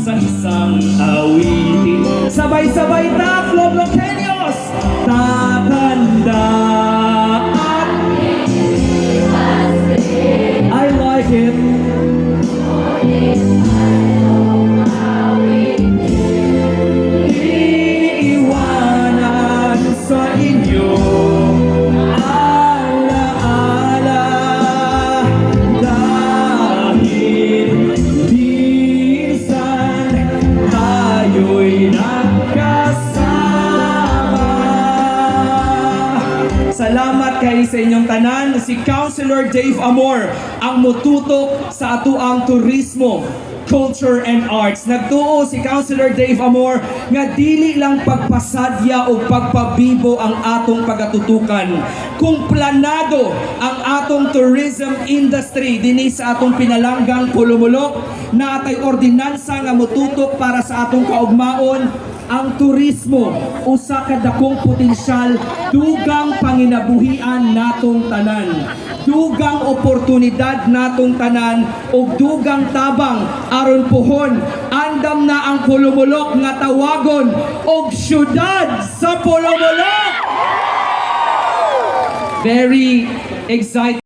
sa isang awitin. Sabay-sabay ta, Club Loqueños, tatandaan. I like it. Iiwanan sa inyo alaala dahil minsan tayo'y nagkasama. Salamat kay sa inyong tanan. Si Councilor Dave Amor ang mututok sa atuang turismo, culture and arts. Nagtuo si Councilor Dave Amor nga dili lang pagpasadya o pagpabibo ang atong pagatutukan. Kung planado ang atong tourism industry dinhi sa atong pinalanggang Pulumulok, na atay ordinansa nga mututok para sa atong kaugmaon. Ang turismo usa ka dakong potensyal dugang panginabuhian natong tanan, dugang oportunidad natong tanan ug dugang tabang aron pohon andam na ang Pulumulok nga tawagon og syudad sa Pulumulok. Very excited.